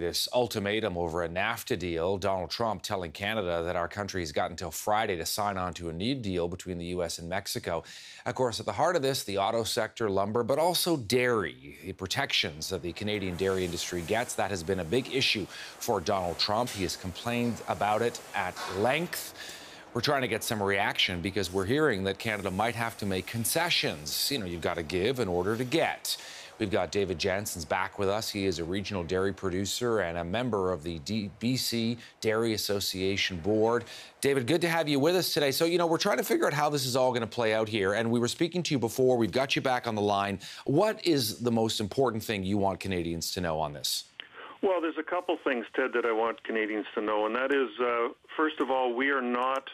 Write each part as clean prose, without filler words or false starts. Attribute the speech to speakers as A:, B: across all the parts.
A: This ultimatum over a NAFTA deal, Donald Trump telling Canada that our country has got until Friday to sign on to a new deal between the U.S. and Mexico. Of course, at the heart of this, the auto sector, lumber, but also dairy, the protections that the Canadian dairy industry gets. That has been a big issue for Donald Trump. He has complained about it at length. We're trying to get some reaction because we're hearing that Canada might have to make concessions. You know, you've got to give in order to get. We've got David Janssens back with us. He is a regional dairy producer and a member of the BC Dairy Association Board. David, good to have you with us today. So, you know, we're trying to figure out how this is all going to play out here. And we were speaking to you before. We've got you back on the line. What is the most important thing you want Canadians to know on this?
B: Well, there's a couple things, Ted, that I want Canadians to know. And that is, first of all, we are not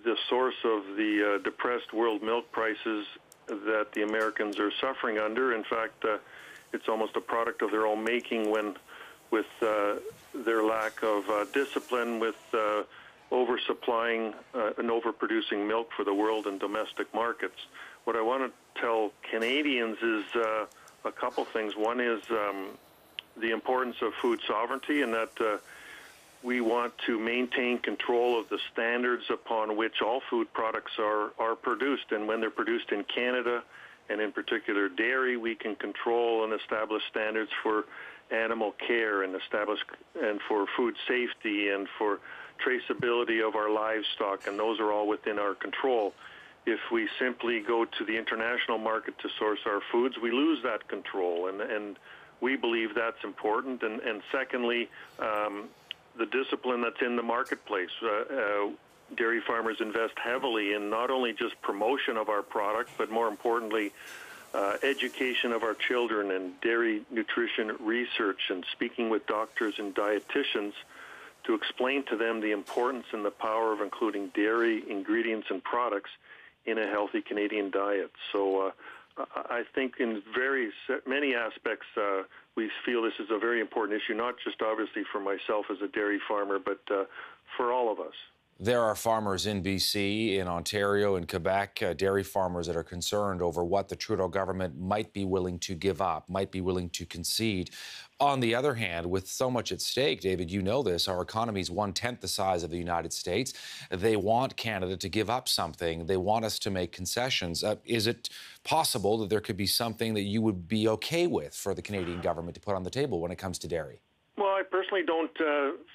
B: the source of the depressed world milk prices that the Americans are suffering under. In fact, it's almost a product of their own making with their lack of discipline, with oversupplying and overproducing milk for the world and domestic markets. What I want to tell Canadians is a couple things. One is the importance of food sovereignty, and that we want to maintain control of the standards upon which all food products are produced. And when they're produced in Canada, and in particular dairy, we can control and establish standards for animal care and for food safety and for traceability of our livestock, and those are all within our control. If we simply go to the international market to source our foods, we lose that control, and we believe that's important. And secondly, the discipline that's in the marketplace. Dairy farmers invest heavily in not only just promotion of our product, but more importantly, education of our children and dairy nutrition research, and speaking with doctors and dietitians to explain to them the importance and the power of including dairy ingredients and products in a healthy Canadian diet. So I think in many aspects, we feel this is a very important issue, not just obviously for myself as a dairy farmer, but for all of us.
A: There are farmers in BC, in Ontario, in Quebec, dairy farmers that are concerned over what the Trudeau government might be willing to give up, might be willing to concede. On the other hand, with so much at stake, David, you know this, our economy is 1/10 the size of the United States. They want Canada to give up something. They want us to make concessions. Is it possible that there could be something that you would be okay with for the Canadian government to put on the table when it comes to dairy?
B: Well, I personally don't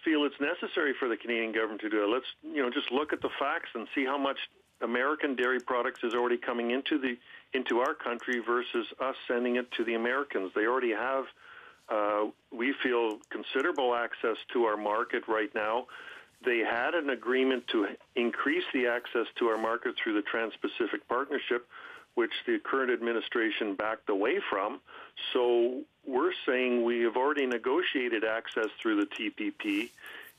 B: feel it's necessary for the Canadian government to do it. Let's, just look at the facts and see how much American dairy products is already coming into our country versus us sending it to the Americans. They already have, we feel, considerable access to our market right now. They had an agreement to increase the access to our market through the Trans-Pacific Partnership, which the current administration backed away from. So we're saying we have already negotiated access through the TPP.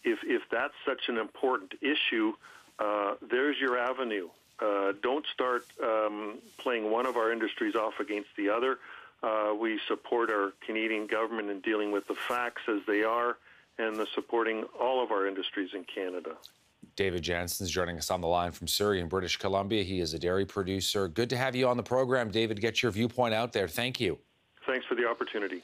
B: If that's such an important issue, there's your avenue. Don't start playing one of our industries off against the other. We support our Canadian government in dealing with the facts as they are, and supporting all of our industries in Canada.
A: David Janssens joining us on the line from Surrey in British Columbia. He is a dairy producer. Good to have you on the program, David. Get your viewpoint out there. Thank you.
B: Thanks for the opportunity.